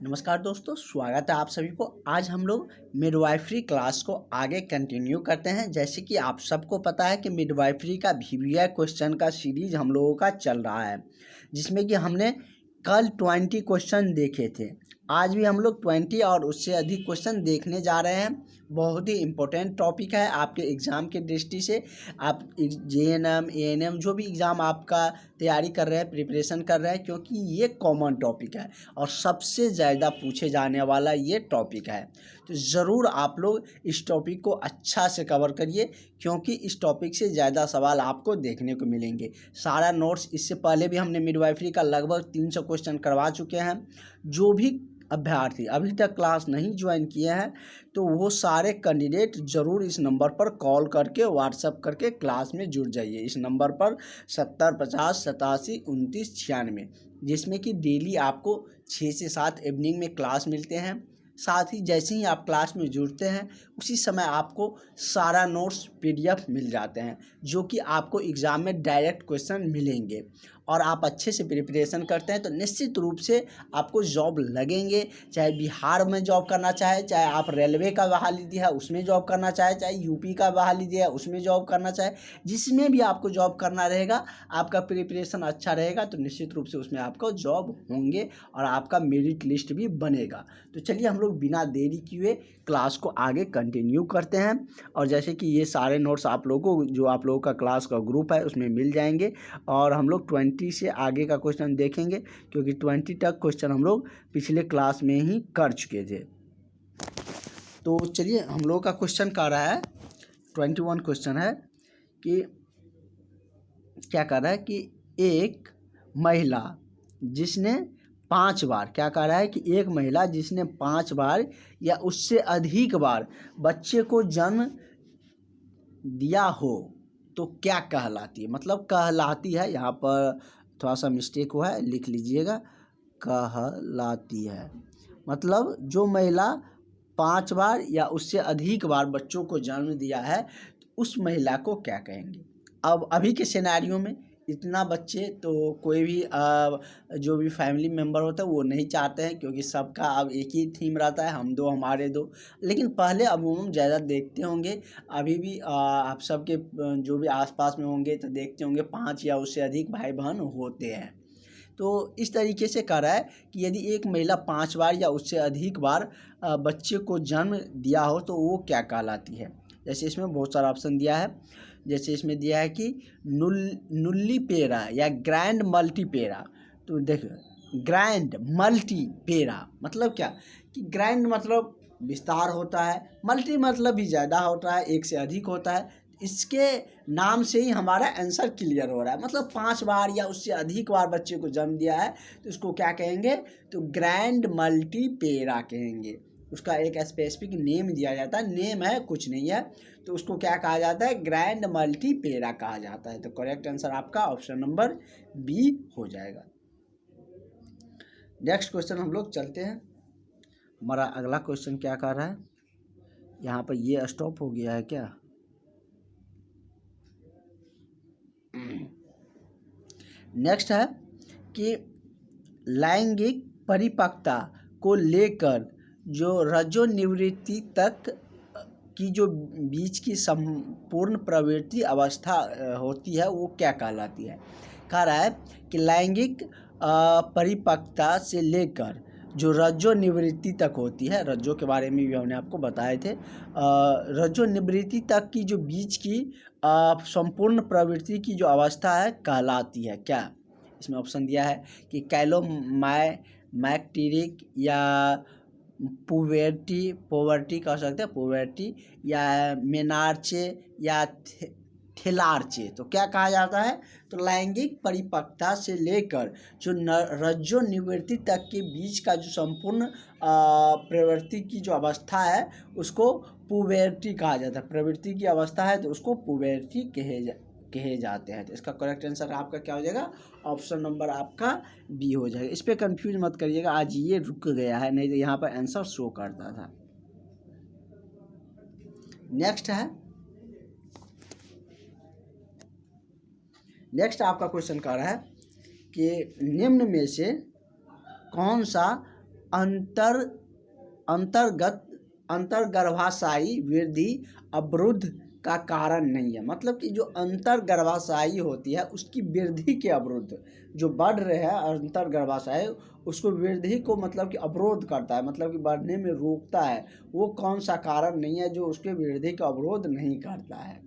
नमस्कार दोस्तों, स्वागत है आप सभी को। आज हम लोग मिडवाइफरी क्लास को आगे कंटिन्यू करते हैं। जैसे कि आप सबको पता है कि मिडवाइफरी का वीवीआई क्वेश्चन का सीरीज हम लोगों का चल रहा है, जिसमें कि हमने कल 20 क्वेश्चन देखे थे। आज भी हम लोग 20 और उससे अधिक क्वेश्चन देखने जा रहे हैं। बहुत ही इम्पोर्टेंट टॉपिक है आपके एग्ज़ाम की दृष्टि से। आप जेएनएम एएनएम जो भी एग्ज़ाम आपका तैयारी कर रहे हैं, प्रिपरेशन कर रहे हैं, क्योंकि ये कॉमन टॉपिक है और सबसे ज़्यादा पूछे जाने वाला ये टॉपिक है। तो ज़रूर आप लोग इस टॉपिक को अच्छा से कवर करिए, क्योंकि इस टॉपिक से ज़्यादा सवाल आपको देखने को मिलेंगे। सारा नोट्स इससे पहले भी हमने मिडवाइफरी का लगभग 300 क्वेश्चन करवा चुके हैं। जो भी अभ्यर्थी अभी तक क्लास नहीं ज्वाइन किए हैं, तो वो सारे कैंडिडेट ज़रूर इस नंबर पर कॉल करके व्हाट्सएप करके क्लास में जुड़ जाइए। इस नंबर पर 70 50 87 29 96, जिसमें कि डेली आपको 6 से 7 इवनिंग में क्लास मिलते हैं। साथ ही जैसे ही आप क्लास में जुड़ते हैं, उसी समय आपको सारा नोट्स पीडीएफ मिल जाते हैं, जो कि आपको एग्ज़ाम में डायरेक्ट क्वेश्चन मिलेंगे। और आप अच्छे से प्रिपरेशन करते हैं तो निश्चित रूप से आपको जॉब लगेंगे। चाहे बिहार में जॉब करना चाहे, चाहे आप रेलवे का बहाली दिया है उसमें जॉब करना चाहे, चाहे यूपी का बहाली दिया है उसमें जॉब करना चाहे, जिसमें भी आपको जॉब करना रहेगा, आपका प्रिपरेशन अच्छा रहेगा तो निश्चित रूप से उसमें आपको जॉब होंगे और आपका मेरिट लिस्ट भी बनेगा। तो चलिए हम लोग बिना देरी किए क्लास को आगे कंटिन्यू करते हैं। और जैसे कि ये सारे नोट्स आप लोगों को, जो आप लोगों का क्लास का ग्रुप है, उसमें मिल जाएंगे। और हम लोग 20 से आगे का क्वेश्चन देखेंगे, क्योंकि 20 तक क्वेश्चन हम लोग पिछले क्लास में ही कर चुके थे। तो चलिए हम लोग का क्वेश्चन कर रहा है 21 क्वेश्चन है कि क्या कर रहा है कि एक महिला जिसने 5 बार, क्या कह रहा है कि एक महिला जिसने 5 बार या उससे अधिक बार बच्चे को जन्म दिया हो तो क्या कहलाती है। मतलब कहलाती है, यहाँ पर थोड़ा सा मिस्टेक हुआ है, लिख लीजिएगा। कहलाती है मतलब जो महिला 5 बार या उससे अधिक बार बच्चों को जन्म दिया है, तो उस महिला को क्या कहेंगे। अब अभी के सिनेरियो में इतना बच्चे तो कोई भी जो भी फैमिली मेम्बर होता है वो नहीं चाहते हैं, क्योंकि सबका अब एक ही थीम रहता है, हम दो हमारे दो। लेकिन पहले अमूमन ज़्यादा देखते होंगे, अभी भी आप सबके जो भी आसपास में होंगे तो देखते होंगे 5 या उससे अधिक भाई बहन होते हैं। तो इस तरीके से कह रहा है कि यदि एक महिला 5 बार या उससे अधिक बार बच्चे को जन्म दिया हो तो वो क्या कहलाती है। जैसे इसमें बहुत सारा ऑप्शन दिया है। जैसे इसमें दिया है कि नुल्लीपेरा या ग्रैंड मल्टीपेरा। तो देखो, ग्रैंड मल्टीपेरा मतलब क्या, कि ग्रैंड मतलब विस्तार होता है, मल्टी मतलब भी ज़्यादा होता है, एक से अधिक होता है। इसके नाम से ही हमारा आंसर क्लियर हो रहा है। मतलब 5 बार या उससे अधिक बार बच्चे को जन्म दिया है तो इसको क्या कहेंगे, तो ग्रैंड मल्टीपेरा कहेंगे। उसका एक स्पेसिफिक नेम दिया जाता है, नेम है कुछ नहीं है, तो उसको क्या कहा जाता है, ग्रैंड मल्टीपेरा कहा जाता है। तो करेक्ट आंसर आपका ऑप्शन नंबर बी हो जाएगा। नेक्स्ट क्वेश्चन हम लोग चलते हैं। हमारा अगला क्वेश्चन क्या कह रहा है, यहाँ पर ये स्टॉप हो गया है क्या। नेक्स्ट है कि लैंगिक परिपक्वता को लेकर जो रजोनिवृत्ति तक की जो बीच की संपूर्ण प्रवृत्ति अवस्था होती है वो क्या कहलाती है। कह रहा है कि लैंगिक परिपक्वता से लेकर जो रजोनिवृत्ति तक होती है, रज्जो के बारे में भी हमने आपको बताए थे, रजोनिवृत्ति तक की जो बीच की संपूर्ण प्रवृत्ति की जो अवस्था है कहलाती है क्या। इसमें ऑप्शन दिया है कि कैलोमैक्टेरिक या पोवर्टी कह सकते हैं, पोवर्टी या मेनार्चे या थेलार्चे। तो क्या कहा जाता है, तो लैंगिक परिपक्वता से लेकर जो रज्जोनिवृत्ति तक के बीच का जो संपूर्ण प्रवृत्ति की जो अवस्था है उसको पुबेर्टी कहा जाता है। प्रवृत्ति की अवस्था है तो उसको पुबेर्टी कहे जाते हैं। तो इसका करेक्ट आंसर आपका क्या हो जाएगा, ऑप्शन नंबर आपका बी हो जाएगा। इस पर कंफ्यूज मत करिएगा, आज ये रुक गया है, नहीं तो यहाँ पर आंसर शो करता था। नेक्स्ट है, नेक्स्ट आपका क्वेश्चन कह रहा है कि निम्न में से कौन सा अंतर अंतर्गत अंतर्गर्भाशयी वृद्धि अवरुद्ध का कारण नहीं है। मतलब कि जो अंतर्गर्भाशयी होती है उसकी वृद्धि के अवरुद्ध, जो बढ़ रहे हैं अंतर्गर्भाशय, उसको वृद्धि को मतलब कि अवरोध करता है, मतलब कि बढ़ने में रोकता है, वो कौन सा कारण नहीं है जो उसके वृद्धि का अवरोध नहीं करता है।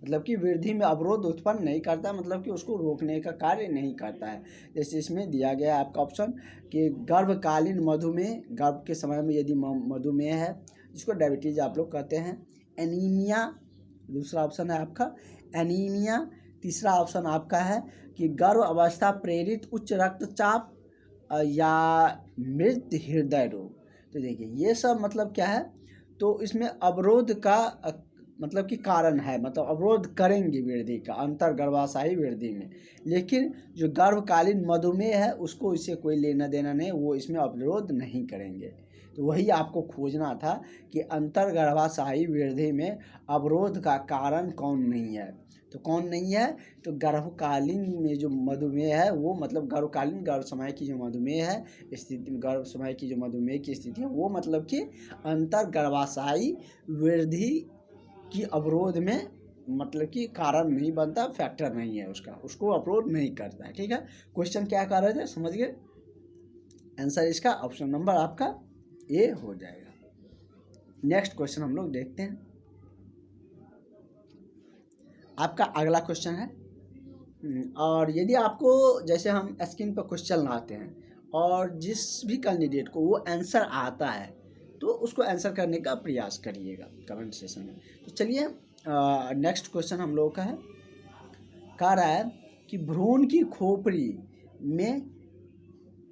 मतलब कि वृद्धि में अवरोध उत्पन्न नहीं करता, मतलब कि उसको रोकने का कार्य नहीं करता है। जैसे इसमें दिया गया है आपका ऑप्शन कि गर्भकालीन मधुमेह, गर्भ के समय में यदि मधुमेह है, जिसको डायबिटीज आप लोग कहते हैं, एनीमिया, दूसरा ऑप्शन है आपका एनीमिया, तीसरा ऑप्शन आपका है कि गर्भ अवस्था प्रेरित उच्च रक्तचाप या मृत हृदय रोग। तो देखिए ये सब मतलब क्या है, तो इसमें अवरोध का मतलब कि कारण है, मतलब अवरोध करेंगे वृद्धि का, अंतर्गर्भाशयी वृद्धि में। लेकिन जो गर्भकालीन मधुमेह है उसको इससे कोई लेना देना नहीं, वो इसमें अवरोध नहीं करेंगे। तो वही आपको खोजना था कि अंतर्गर्भाशयी वृद्धि में अवरोध का कारण कौन नहीं है। तो कौन नहीं है, तो गर्भकालीन में जो मधुमेह है वो, मतलब गर्भकालीन, गर्भ समय की जो मधुमेह है स्थिति, गर्भ समय की जो मधुमेह की स्थिति है वो मतलब कि अंतर्गर्भाशयी वृद्धि की अवरोध में मतलब कि कारण नहीं बनता, फैक्टर नहीं है उसका, उसको अवरोध नहीं करता है। ठीक है, क्वेश्चन क्या कर रहे थे समझ गए, आंसर इसका ऑप्शन नंबर आपका ए हो जाएगा। नेक्स्ट क्वेश्चन हम लोग देखते हैं। आपका अगला क्वेश्चन है, और यदि आपको जैसे हम स्क्रीन पर क्वेश्चन लाते हैं और जिस भी कैंडिडेट को वो आंसर आता है तो उसको आंसर करने का प्रयास करिएगा कमेंट सेशन में। तो चलिए नेक्स्ट क्वेश्चन हम लोगों का है, कह रहा है कि भ्रूण की खोपड़ी में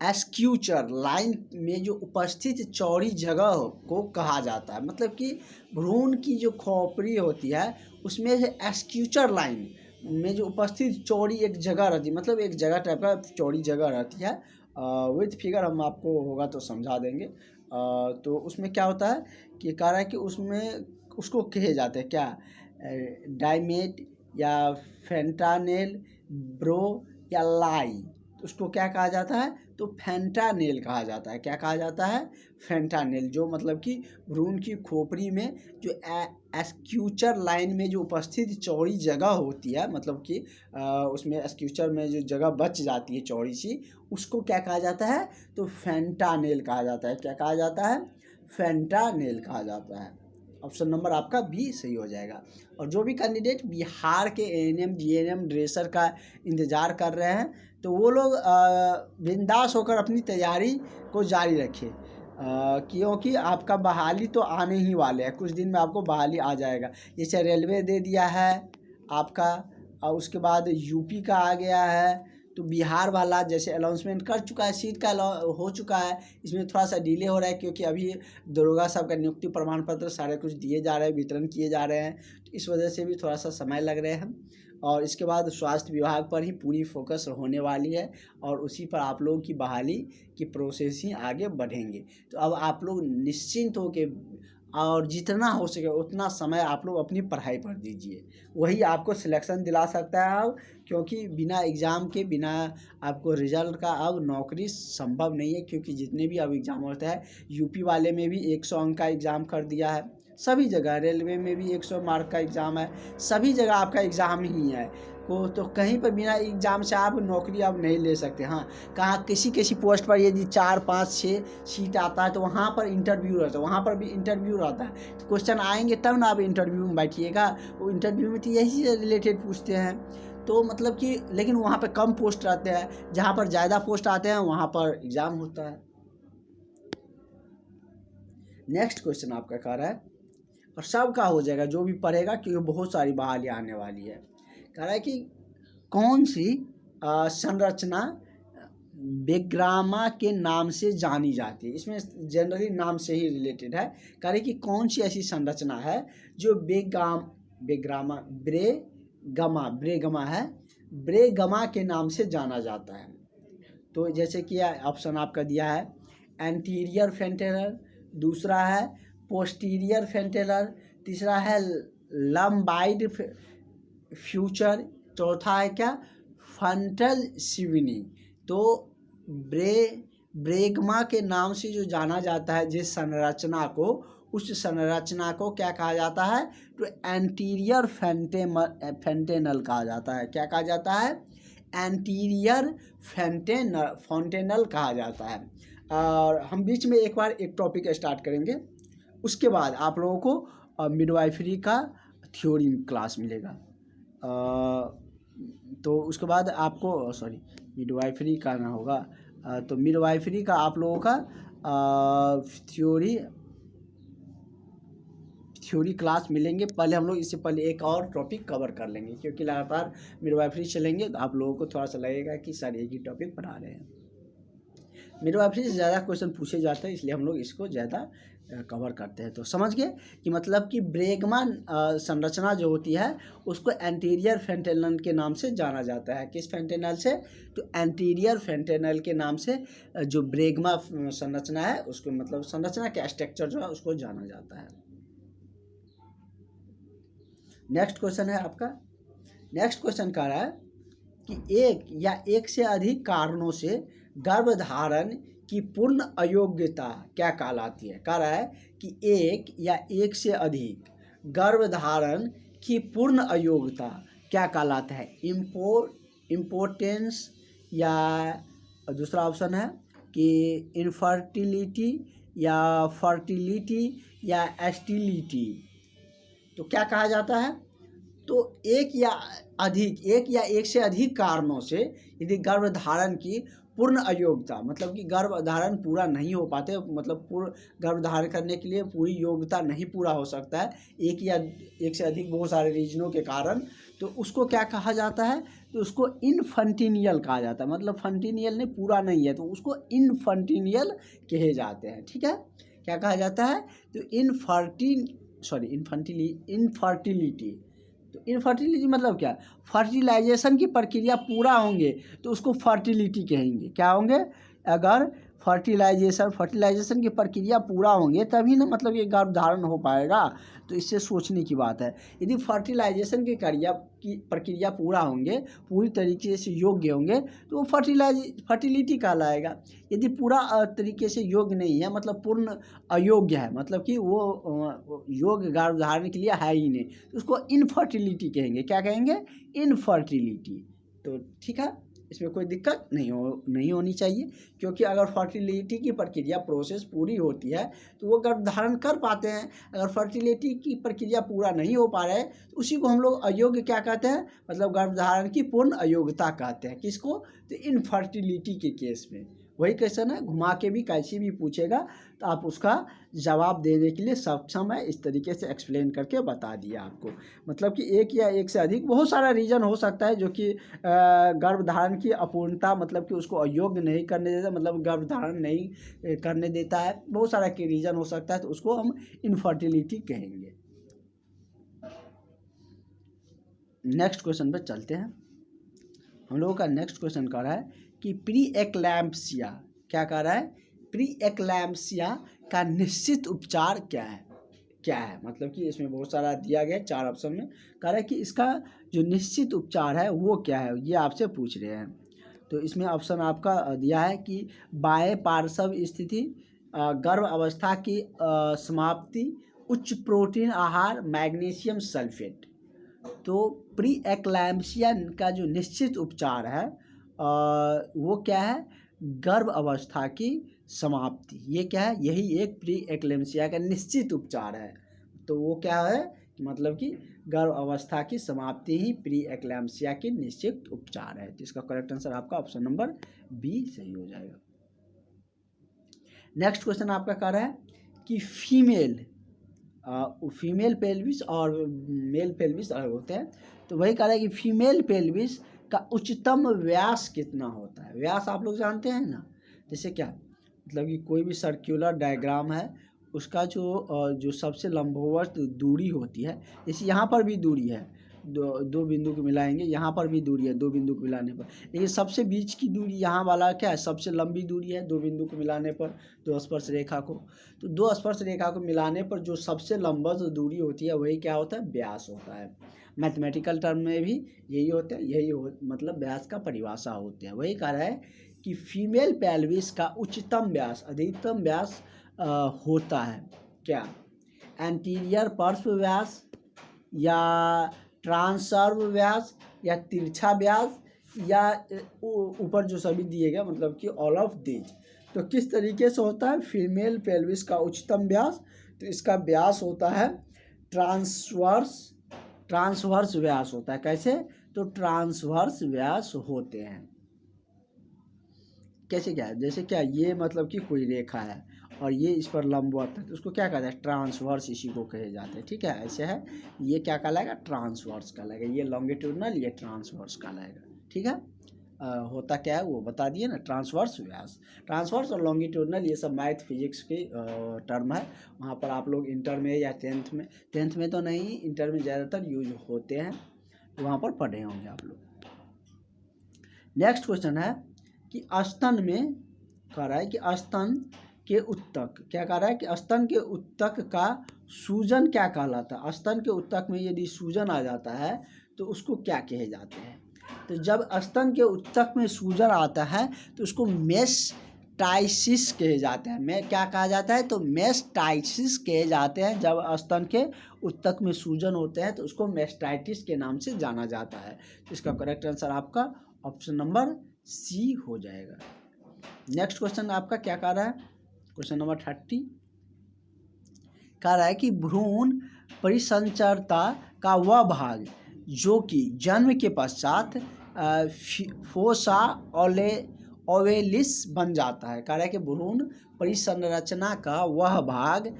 एस्क्यूचर लाइन में जो उपस्थित चौड़ी जगह को कहा जाता है। मतलब कि भ्रूण की जो खोपड़ी होती है उसमें से एस्क्यूचर लाइन में जो उपस्थित चौड़ी एक जगह रहती है, मतलब एक जगह टाइप का चौड़ी जगह रहती है, विथ फिगर हम आपको होगा तो समझा देंगे। तो उसमें क्या होता है कि कह रहा है कि उसमें उसको कहे जाते हैं क्या, डायमेट या फेंटानेल, ब्रो या लाई, तो उसको क्या कहा जाता है, तो फेंटानेल कहा जाता है। क्या कहा जाता है, फेंटानेल, जो मतलब कि भ्रूण की खोपड़ी में जो एस्क्यूचर लाइन में जो उपस्थित चौड़ी जगह होती है, मतलब कि उसमें एस्क्यूचर में जो जगह बच जाती है चौड़ी सी, उसको क्या कहा जाता है, तो फेंटानेल कहा जाता है। क्या कहा जाता है, फेंटानेल कहा जाता है। ऑप्शन नंबर आपका बी सही हो जाएगा। और जो भी कैंडिडेट बिहार के एएनएम जीएनएम ड्रेसर का इंतज़ार कर रहे हैं तो वो लोग बिंदास होकर अपनी तैयारी को जारी रखें, क्योंकि आपका बहाली तो आने ही वाले हैं, कुछ दिन में आपको बहाली आ जाएगा। जैसे रेलवे दे दिया है आपका, और उसके बाद यूपी का आ गया है, तो बिहार वाला जैसे अनाउंसमेंट कर चुका है, सीट का हो चुका है, इसमें थोड़ा सा डिले हो रहा है क्योंकि अभी दरोगा साहब का नियुक्ति प्रमाण पत्र सारे कुछ दिए जा रहे हैं, वितरण किए जा रहे हैं, तो इस वजह से भी थोड़ा सा समय लग रहे हैं। और इसके बाद स्वास्थ्य विभाग पर ही पूरी फोकस होने वाली है और उसी पर आप लोगों की बहाली की प्रोसेसिंग आगे बढ़ेंगे। तो अब आप लोग निश्चिंत हो के और जितना हो सके उतना समय आप लोग अपनी पढ़ाई पर दीजिए, वही आपको सिलेक्शन दिला सकता है अब, क्योंकि बिना एग्ज़ाम के, बिना आपको रिजल्ट का अब नौकरी संभव नहीं है। क्योंकि जितने भी अब एग्ज़ाम होता है, यूपी वाले में भी 100 अंक का एग्ज़ाम कर दिया है, सभी जगह रेलवे में भी 100 मार्क का एग्ज़ाम है, सभी जगह आपका एग्ज़ाम ही है को, तो कहीं पर बिना एग्ज़ाम से आप नौकरी आप नहीं ले सकते। हाँ, कहाँ किसी किसी पोस्ट पर यदि 4 5 6 सीट आता है तो वहाँ पर इंटरव्यू रहता है, वहाँ पर भी इंटरव्यू रहता है, तो क्वेश्चन आएंगे तब ना आप इंटरव्यू में बैठिएगा। वो इंटरव्यू में तो यही से रिलेटेड पूछते हैं, तो मतलब कि लेकिन वहाँ पर कम पोस्ट रहते हैं, जहाँ पर ज़्यादा पोस्ट आते हैं वहाँ पर एग्ज़ाम होता है। नेक्स्ट क्वेश्चन आपका कह रहा है, और सबका हो जाएगा जो भी पढ़ेगा, क्योंकि बहुत सारी बहाली आने वाली है। कह रहा है कि कौन सी संरचना बेग्रामा के नाम से जानी जाती है। इसमें जनरली नाम से ही रिलेटेड है। कह रहे कि कौन सी ऐसी संरचना है जो बेग्रामा ब्रेगमा है, ब्रेगमा के नाम से जाना जाता है। तो जैसे कि ऑप्शन आपका दिया है एंटीरियर फ्रंटेलर, दूसरा है पोस्टीरियर फ्रंटेलर, तीसरा है लंबाइड फ्यूचर, चौथा है क्या फ्रंटल सिविनी। तो ब्रेगमा के नाम से जो जाना जाता है जिस संरचना को, उस संरचना को क्या कहा जाता है? तो एंटीरियर फेंटेनल कहा जाता है। क्या कहा जाता है? एंटीरियर फेंटेनल कहा जाता है। और हम बीच में एक बार एक टॉपिक स्टार्ट करेंगे, उसके बाद आप लोगों को मिडवाइफरी का थ्योरी क्लास मिलेगा। तो उसके बाद आपको मिडवाइफरी का ना होगा, तो मिडवाइफरी का आप लोगों का थ्योरी क्लास मिलेंगे। पहले हम लोग इससे पहले एक और टॉपिक कवर कर लेंगे, क्योंकि लगातार मिडवाइफरी चलेंगे तो आप लोगों को थोड़ा सा लगेगा कि सर एक ही टॉपिक पढ़ा रहे हैं। मिडवाइफरी से ज़्यादा क्वेश्चन पूछे जाते हैं, इसलिए हम लोग इसको ज़्यादा कवर करते हैं। तो समझ गए कि मतलब कि ब्रेगमा संरचना जो होती है उसको एंटीरियर फेंटेनल के नाम से जाना जाता है। किस फेंटेनल से? तो एंटीरियर फेंटेनल के नाम से जो ब्रेगमा संरचना है उसको, मतलब संरचना के स्ट्रक्चर जो है उसको जाना जाता है। नेक्स्ट क्वेश्चन है आपका, नेक्स्ट क्वेश्चन कह रहा है कि एक या एक से अधिक कारणों से गर्भधारण की पूर्ण अयोग्यता क्या कहलाती है? कह रहा है कि एक या एक से अधिक गर्भधारण की पूर्ण अयोग्यता क्या कहलाता है? इम्पोर्टेंस, या दूसरा ऑप्शन है कि इनफर्टिलिटी, या फर्टिलिटी, या एस्टिलिटी। तो क्या कहा जाता है? तो एक या एक से अधिक कारणों से यदि गर्भधारण की पूर्ण अयोग्यता, मतलब कि गर्भधारण पूरा नहीं हो पाते, मतलब पूर्ण गर्भधारण करने के लिए पूरी योग्यता नहीं पूरा हो सकता है एक या एक से अधिक बहुत सारे रीजनों के कारण, तो उसको क्या कहा जाता है? तो उसको इनफंटिनियल कहा जाता है। मतलब फंटिनियल ने पूरा नहीं है तो उसको इनफंटिनियल कहे जाते हैं। ठीक है, क्या कहा जाता है? तो इनफर्टिलिटी। तो इनफर्टिलिटी मतलब क्या? फर्टिलाइजेशन की प्रक्रिया पूरा होंगे तो उसको फर्टिलिटी कहेंगे। क्या होंगे? अगर फर्टिलाइजेशन की प्रक्रिया पूरा होंगे तभी ना, मतलब ये गर्भधारण हो पाएगा। तो इससे सोचने की बात है। यदि फर्टिलाइजेशन की प्रक्रिया पूरा होंगे, पूरी तरीके से योग्य होंगे, तो वो फर्टिलिटी कहलाएगा। यदि पूरा तरीके से योग्य नहीं है, मतलब पूर्ण अयोग्य है, मतलब कि वो योग्य गर्भधारण के लिए है ही नहीं, तो उसको इनफर्टिलिटी कहेंगे। क्या कहेंगे? इनफर्टिलिटी। तो ठीक है, इसमें कोई दिक्कत नहीं होनी चाहिए, क्योंकि अगर फर्टिलिटी की प्रक्रिया प्रोसेस पूरी होती है तो वो गर्भधारण कर पाते हैं। अगर फर्टिलिटी की प्रक्रिया पूरा नहीं हो पा रहा है तो उसी को हम लोग अयोग्य क्या कहते हैं? मतलब गर्भधारण की पूर्ण अयोग्यता कहते हैं। किसको? तो इनफर्टिलिटी के केस में। वही क्वेश्चन है, घुमा के भी कैसे भी पूछेगा तो आप उसका जवाब देने के लिए सक्षम है। इस तरीके से एक्सप्लेन करके बता दिया आपको। मतलब कि एक या एक से अधिक बहुत सारा रीज़न हो सकता है जो कि गर्भधारण की अपूर्णता, मतलब कि उसको अयोग्य नहीं करने देता, मतलब गर्भधारण नहीं करने देता है। बहुत सारा के रीज़न हो सकता है, तो उसको हम इनफर्टिलिटी कहेंगे। नेक्स्ट क्वेश्चन पर चलते हैं। हम लोगों का नेक्स्ट क्वेश्चन कह रहा है कि प्री एक्लैम्प्सिया, क्या कह रहा है? प्री एक्लैम्प्सिया का निश्चित उपचार क्या है? मतलब कि इसमें बहुत सारा दिया गया, 4 ऑप्शन में कह रहा है कि इसका जो निश्चित उपचार है वो क्या है, ये आपसे पूछ रहे हैं। तो इसमें ऑप्शन आपका दिया है कि बाएं पार्श्व स्थिति, गर्भ अवस्था की समाप्ति, उच्च प्रोटीन आहार, मैग्नीशियम सल्फेट। तो प्री एक्लैम्प्सिया का जो निश्चित उपचार है वो क्या है? गर्भ अवस्था की समाप्ति। ये क्या है? यही एक प्री एक्लैम्प्सिया का निश्चित उपचार है। तो वो क्या है? मतलब कि गर्भ अवस्था की समाप्ति ही प्री एक्लैम्प्सिया की निश्चित उपचार है। तो इसका करेक्ट आंसर आपका ऑप्शन नंबर बी सही हो जाएगा। नेक्स्ट क्वेश्चन आपका कह रहा है कि फीमेल पेल्विस और मेल पेल्विस अलग होते हैं। तो वही कह रहा है कि फीमेल पेल्विस का उच्चतम व्यास कितना होता है? व्यास आप लोग जानते हैं ना, जैसे क्या, मतलब कि कोई भी सर्कुलर डायग्राम है, उसका जो सबसे लंबवत दूरी होती है, जैसे यहाँ पर भी दूरी है, दो बिंदु को मिलाएंगे, यहाँ पर भी दूरी है 2 बिंदु को मिलाने पर, लेकिन सबसे बीच की दूरी यहाँ वाला क्या है? सबसे लंबी दूरी है 2 बिंदु को मिलाने पर, 2 स्पर्श रेखा को। तो 2 स्पर्श रेखा को मिलाने पर जो सबसे लंबा जो दूरी होती है वही क्या होता है? व्यास होता है। मैथमेटिकल टर्म में भी यही होता है, मतलब व्यास का परिभाषा होते हैं। वही कह रहा है कि फीमेल पेल्विस का उच्चतम व्यास अधिकतम व्यास होता है क्या? एंटीरियर पार्श्व व्यास या ट्रांसर्व व्यास या तिरछा व्यास या ऊपर जो सभी दिए गए मतलब कि ऑल ऑफ दीज। तो किस तरीके से होता है फीमेल पेल्विस का उच्चतम व्यास? तो इसका व्यास होता है ट्रांसवर्स व्यास होता है। कैसे? तो ट्रांसवर्स व्यास होते हैं। कैसे क्या है? जैसे क्या ये मतलब कि कोई रेखा है और ये इस पर लंबवत है तो उसको क्या कहते हैं? ट्रांसवर्स इसी को कहे जाते हैं। ठीक है, ऐसे है। ये क्या कहलाएगा? ट्रांसवर्स कहलाएगा। ये लॉन्गिट्यूडनल, ये ट्रांसवर्स कहलाएगा। ठीक है। होता क्या है वो बता दिए ना, ट्रांसवर्स व्यास। ट्रांसवर्स और लॉन्गिट्यूडनल ये सब मैथ फिजिक्स की टर्म है। वहाँ पर आप लोग इंटर में या टेंथ में तो नहीं, इंटर में ज़्यादातर यूज होते हैं, वहाँ पर पढ़े होंगे आप लोग। नेक्स्ट क्वेश्चन है कि स्तन में कह रहा है कि स्तन के उत्तक, क्या कह रहा है कि स्तन के उत्तक का सूजन क्या कहलाता है? स्तन के उत्तक में यदि सूजन आ जाता है तो उसको क्या कहे जाते हैं? तो जब स्तन के उत्तक में सूजन आता है तो उसको मेस्टाइसिस कहे जाते हैं। मैं क्या कहा जाता है? तो मेस्टाइसिस कहे जाते हैं। जब स्तन के उत्तक में सूजन होते हैं तो उसको मेस्टाइटिस के नाम से जाना जाता है। तो इसका करेक्ट आंसर आपका ऑप्शन नंबर सी हो जाएगा। नेक्स्ट क्वेश्चन आपका क्या कह रहा है? क्वेश्चन नंबर 30 कह रहा है कि भ्रूण परिसंचरता का वह भाग जो कि जन्म के पश्चात फोसा ओवेलिस बन जाता है। कह रहा है कि भ्रूण परिसंरचना का वह भाग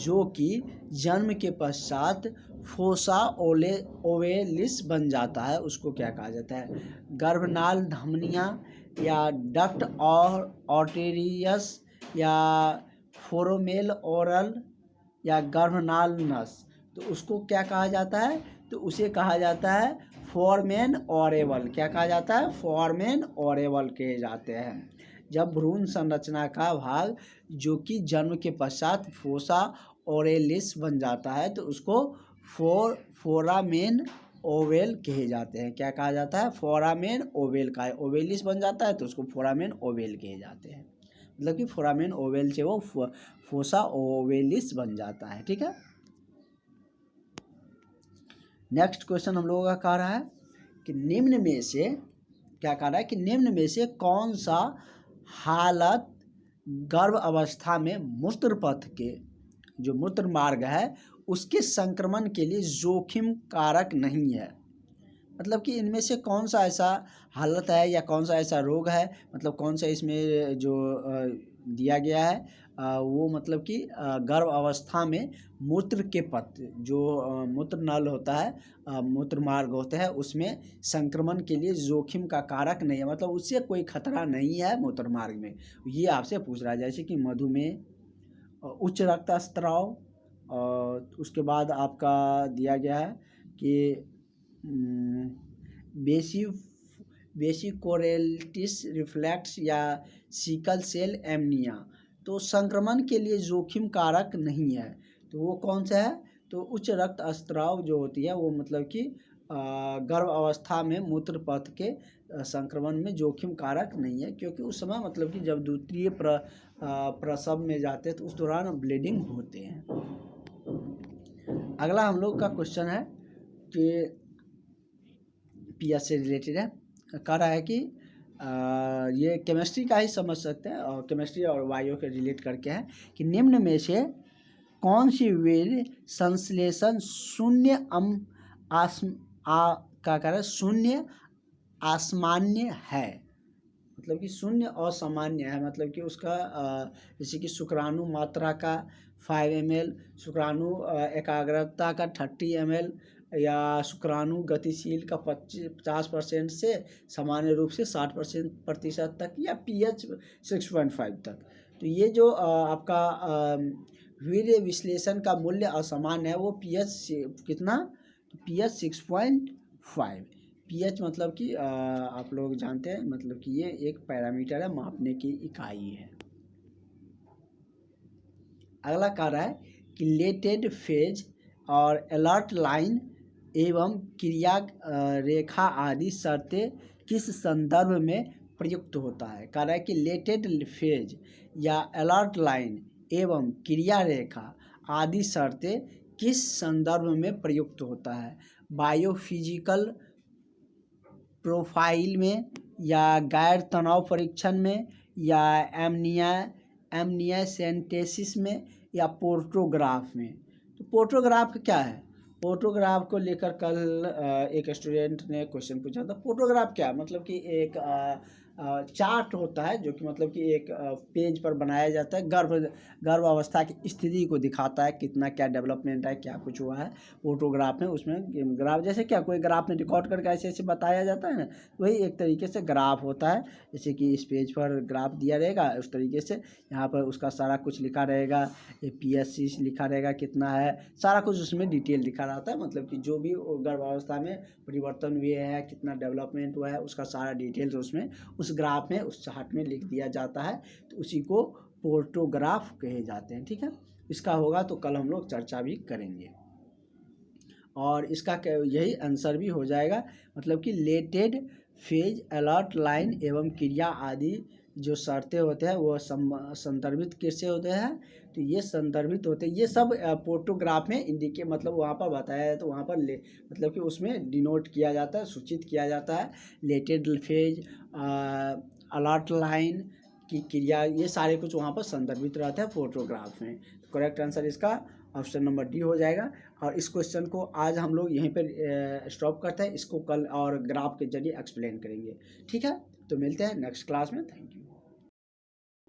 जो कि जन्म के पश्चात फोसा ओवेलिस बन जाता है उसको क्या कहा जाता है? गर्भनाल धमनियाँ या डक्ट और आर्टेरियस या फोरोमेल ओरल या गर्भनाल नस। तो उसको क्या कहा जाता है? तो उसे कहा जाता है फोरमेन ओरेवल। क्या कहा जाता है? फोरमेन ओरेवल कहे जाते हैं। जब भ्रूण संरचना का भाग जो कि जन्म के पश्चात फोसा ओरेलिस बन जाता है तो उसको फोरामेन ओवेल कहे जाते हैं। क्या कहा जाता है? फोरामेन ओवेल का ओवेलिस बन जाता है तो उसको फोरामेन ओवेल कहे जाते हैं। मतलब कि फोरामेन ओवेल से वो फोसा ओवेलिस बन जाता है। ठीक है। नेक्स्ट क्वेश्चन हम लोगों का कह रहा है कि निम्न में से क्या कह रहा है कि निम्न में से कौन सा हालत गर्भ अवस्था में मूत्र पथ के जो मूत्र मार्ग है उसके संक्रमण के लिए जोखिम कारक नहीं है? मतलब कि इनमें से कौन सा ऐसा हालत है या कौन सा ऐसा रोग है, मतलब कौन सा इसमें जो दिया गया है वो मतलब कि गर्भ अवस्था में मूत्र के पथ जो मूत्र नल होता है मूत्र मार्ग होते हैं उसमें संक्रमण के लिए जोखिम का कारक नहीं है, मतलब उससे कोई खतरा नहीं है मूत्र मार्ग में। ये आपसे पूछ रहा है। जैसे कि मधुमेह, उच्च रक्तस्राव, और उसके बाद आपका दिया गया है कि वेसिकोलेटिस रिफ्लेक्स या सिकल सेल एनीमिया। तो संक्रमण के लिए जोखिम कारक नहीं है। तो वो कौन सा है? तो उच्च रक्तस्राव जो होती है वो मतलब कि गर्भ अवस्था में मूत्र पथ के संक्रमण में जोखिम कारक नहीं है, क्योंकि उस समय मतलब कि जब द्वितीय प्रसव में जाते हैं तो उस दौरान ब्लीडिंग होते हैं। अगला हम लोग का क्वेश्चन है कि पीएच से रिलेटेड है। कह रहा है कि ये केमिस्ट्री का ही समझ सकते हैं और केमिस्ट्री और वायु के रिलेट करके है कि निम्न में से कौन सी वीर्य संश्लेषण शून्य क्या कह रहा है? शून्य असामान्य है। मतलब कि शून्य असामान्य है, मतलब कि उसका जैसे कि शुक्राणु मात्रा का 5 ml, शुक्राणु एकाग्रता का 30 ml या शुक्राणु गतिशील का 50% से सामान्य रूप से 60% तक या pH 6.5 तक। तो ये जो आपका वीर्य विश्लेषण का मूल्य असामान्य है वो pH कितना? तो pH 6.5। pH मतलब कि आप लोग जानते हैं मतलब कि ये एक पैरामीटर है, मापने की इकाई है। अगला कह रहा है कि लेटेड फेज और अलर्ट लाइन एवं क्रिया रेखा आदि शर्तें किस संदर्भ में प्रयुक्त होता है। कह रहा है कि लेटेड फेज या अलर्ट लाइन एवं क्रिया रेखा आदि शर्तें किस संदर्भ में प्रयुक्त होता है? बायोफिजिकल प्रोफाइल में, या गैर तनाव परीक्षण में, या एमनियासेंटेसिस में, या पोर्टोग्राफ में। तो पोर्टोग्राफ क्या है? फोटोग्राफ को लेकर कल एक स्टूडेंट ने क्वेश्चन पूछा था। फोटोग्राफ क्या है? मतलब कि एक चार्ट होता है जो कि मतलब कि एक पेज पर बनाया जाता है, गर्भ अवस्था की स्थिति को दिखाता है, कितना क्या डेवलपमेंट है, क्या कुछ हुआ है। फोटोग्राफ में उसमें ग्राफ, जैसे क्या कोई ग्राफ में रिकॉर्ड करके ऐसे ऐसे बताया जाता है ना, वही एक तरीके से ग्राफ होता है। जैसे कि इस पेज पर ग्राफ दिया रहेगा, उस तरीके से यहाँ पर उसका सारा कुछ लिखा रहेगा, PSC लिखा रहेगा कितना है, सारा कुछ उसमें डिटेल लिखा रहता है। मतलब कि जो भी गर्भावस्था में परिवर्तन हुए हैं, कितना डेवलपमेंट हुआ है, उसका सारा डिटेल्स उसमें उस ग्राफ में, उस चार्ट में लिख दिया जाता है। तो उसी को फोटोग्राफ कहे जाते हैं। ठीक है, इसका होगा तो कल हम लोग चर्चा भी करेंगे। और इसका यही आंसर भी हो जाएगा। मतलब कि लेटेड फेज, अलर्ट लाइन एवं क्रिया आदि जो शर्तें होते हैं वो संदर्भित किससे होते हैं? तो ये संदर्भित होते हैं, ये सब फोटोग्राफ में इंडिकेट, मतलब वहाँ पर बताया है, तो वहाँ पर मतलब कि उसमें डिनोट किया जाता है, सूचित किया जाता है। लेटेड फेज, अलर्ट लाइन की क्रिया, ये सारे कुछ वहाँ पर संदर्भित रहता है फोटोग्राफ में। तो करेक्ट आंसर इसका ऑप्शन नंबर डी हो जाएगा। और इस क्वेश्चन को आज हम लोग यहीं पर स्टॉप करते हैं, इसको कल और ग्राफ के जरिए एक्सप्लेन करेंगे। ठीक है, तो मिलते हैं नेक्स्ट क्लास में। Thank you.